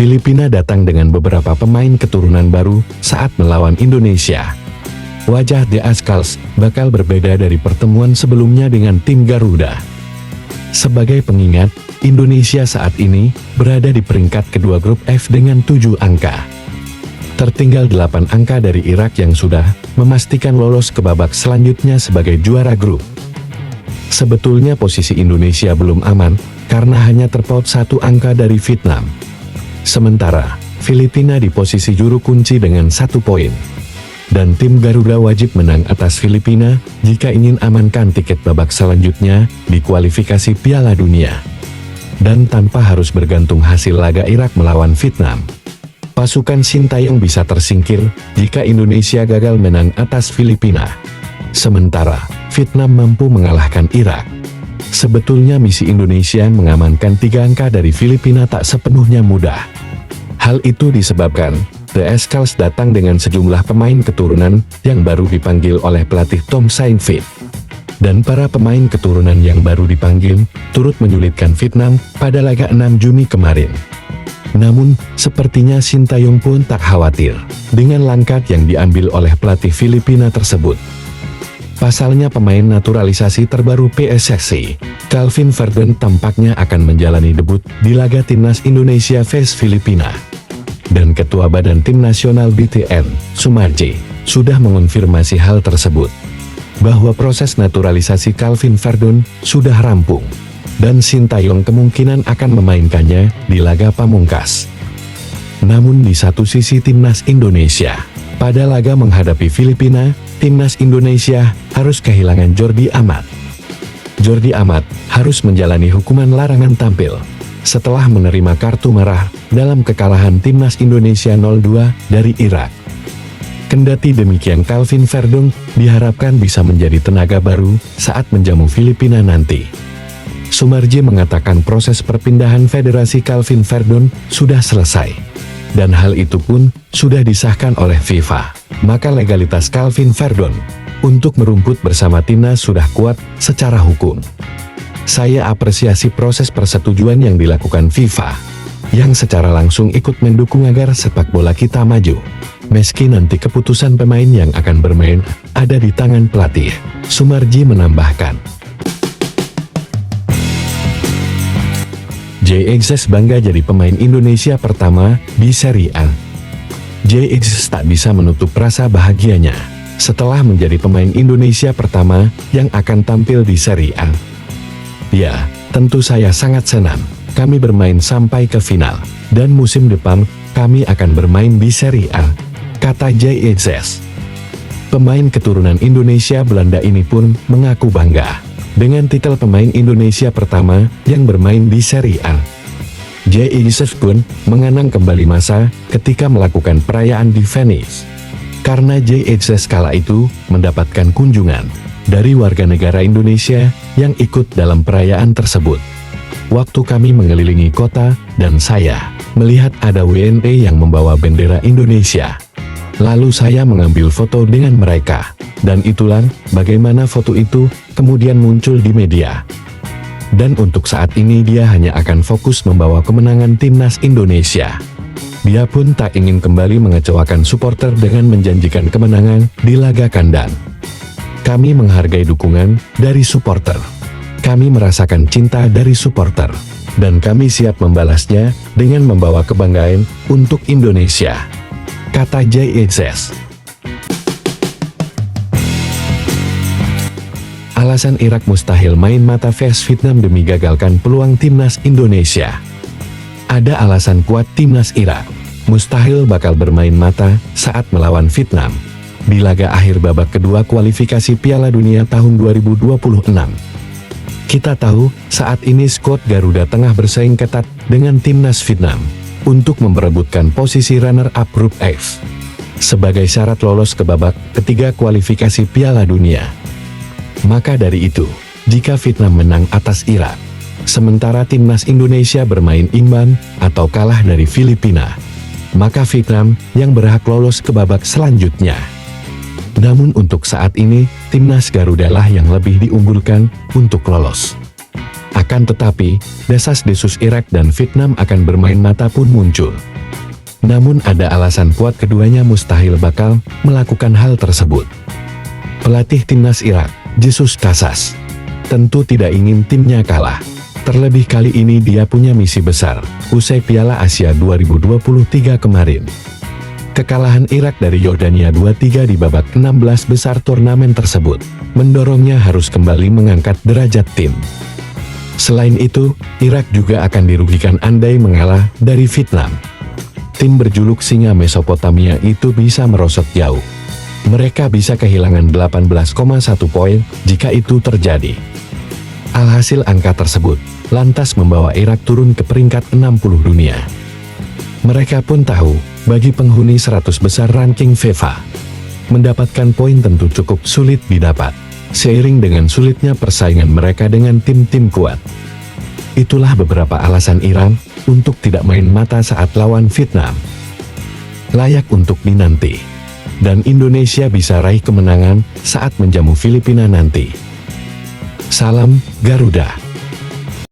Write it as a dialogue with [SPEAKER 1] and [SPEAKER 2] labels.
[SPEAKER 1] Filipina datang dengan beberapa pemain keturunan baru saat melawan Indonesia. Wajah The Azkals bakal berbeda dari pertemuan sebelumnya dengan tim Garuda. Sebagai pengingat, Indonesia saat ini berada di peringkat kedua grup F dengan 7 angka. Tertinggal 8 angka dari Irak yang sudah memastikan lolos ke babak selanjutnya sebagai juara grup. Sebetulnya posisi Indonesia belum aman, karena hanya terpaut 1 angka dari Vietnam. Sementara, Filipina di posisi juru kunci dengan 1 poin. Dan tim Garuda wajib menang atas Filipina jika ingin amankan tiket babak selanjutnya di kualifikasi Piala Dunia. Dan tanpa harus bergantung hasil laga Irak melawan Vietnam. Pasukan Sintayong bisa tersingkir jika Indonesia gagal menang atas Filipina. Sementara, Vietnam mampu mengalahkan Irak. Sebetulnya misi Indonesia mengamankan 3 angka dari Filipina tak sepenuhnya mudah. Hal itu disebabkan The Azkals datang dengan sejumlah pemain keturunan yang baru dipanggil oleh pelatih Tom Saintfiet. Dan para pemain keturunan yang baru dipanggil turut menyulitkan Vietnam pada laga 6 Juni kemarin. Namun, sepertinya Sintayong pun tak khawatir dengan langkah yang diambil oleh pelatih Filipina tersebut. Pasalnya pemain naturalisasi terbaru PSSI, Calvin Verdon tampaknya akan menjalani debut di laga Timnas Indonesia vs Filipina. Dan Ketua Badan Tim Nasional BTN, Sumarji, sudah mengonfirmasi hal tersebut. Bahwa proses naturalisasi Calvin Verdon sudah rampung. Dan Sintayong kemungkinan akan memainkannya di laga pamungkas. Namun di satu sisi Timnas Indonesia, pada laga menghadapi Filipina, Timnas Indonesia harus kehilangan Jordi Amat. Jordi Amat harus menjalani hukuman larangan tampil setelah menerima kartu merah dalam kekalahan Timnas Indonesia 0-2 dari Irak. Kendati demikian, Calvin Verdon diharapkan bisa menjadi tenaga baru saat menjamu Filipina nanti. Sumarji mengatakan proses perpindahan federasi Calvin Verdon sudah selesai. Dan hal itu pun sudah disahkan oleh FIFA. Maka legalitas Calvin Verdon untuk merumput bersama timnas sudah kuat secara hukum. Saya apresiasi proses persetujuan yang dilakukan FIFA, yang secara langsung ikut mendukung agar sepak bola kita maju. Meski nanti keputusan pemain yang akan bermain ada di tangan pelatih, Sumarji menambahkan. JXS bangga jadi pemain Indonesia pertama di Serie A. JXS tak bisa menutup rasa bahagianya setelah menjadi pemain Indonesia pertama yang akan tampil di Serie A. Ya, tentu saya sangat senang. Kami bermain sampai ke final, dan musim depan kami akan bermain di Serie A, kata JXS. Pemain keturunan Indonesia Belanda ini pun mengaku bangga dengan titel pemain Indonesia pertama yang bermain di Serie A. JXS pun mengenang kembali masa ketika melakukan perayaan di Venice. Karena JXS kala itu mendapatkan kunjungan dari warga negara Indonesia yang ikut dalam perayaan tersebut. Waktu kami mengelilingi kota dan saya melihat ada WNA yang membawa bendera Indonesia. Lalu saya mengambil foto dengan mereka. Dan itulah bagaimana foto itu kemudian muncul di media. Dan untuk saat ini dia hanya akan fokus membawa kemenangan timnas Indonesia. Dia pun tak ingin kembali mengecewakan supporter dengan menjanjikan kemenangan di laga kandang. Kami menghargai dukungan dari supporter. Kami merasakan cinta dari supporter. Dan kami siap membalasnya dengan membawa kebanggaan untuk Indonesia, kata JXS. Alasan Irak mustahil main mata vs Vietnam demi gagalkan peluang timnas Indonesia. Ada alasan kuat timnas Irak mustahil bakal bermain mata saat melawan Vietnam di laga akhir babak kedua kualifikasi Piala Dunia tahun 2026. Kita tahu saat ini skuad Garuda tengah bersaing ketat dengan timnas Vietnam untuk memperebutkan posisi runner-up grup F sebagai syarat lolos ke babak ketiga kualifikasi Piala Dunia. Maka dari itu, jika Vietnam menang atas Irak, sementara timnas Indonesia bermain imbang atau kalah dari Filipina, maka Vietnam yang berhak lolos ke babak selanjutnya. Namun untuk saat ini, timnas Garuda lah yang lebih diunggulkan untuk lolos. Akan tetapi, desas-desus Irak dan Vietnam akan bermain mata pun muncul. Namun ada alasan kuat keduanya mustahil bakal melakukan hal tersebut. Pelatih timnas Irak, Jesus Casas, tentu tidak ingin timnya kalah. Terlebih kali ini dia punya misi besar, usai Piala Asia 2023 kemarin. Kekalahan Irak dari Yordania 2-3 di babak 16 besar turnamen tersebut, mendorongnya harus kembali mengangkat derajat tim. Selain itu, Irak juga akan dirugikan andai mengalah dari Vietnam. Tim berjuluk Singa Mesopotamia itu bisa merosot jauh. Mereka bisa kehilangan 18,1 poin jika itu terjadi. Alhasil angka tersebut lantas membawa Irak turun ke peringkat 60 dunia. Mereka pun tahu, bagi penghuni 100 besar ranking FIFA, mendapatkan poin tentu cukup sulit didapat, seiring dengan sulitnya persaingan mereka dengan tim-tim kuat. Itulah beberapa alasan Iran untuk tidak main mata saat lawan Vietnam. Layak untuk dinanti. Dan Indonesia bisa raih kemenangan saat menjamu Filipina nanti. Salam Garuda.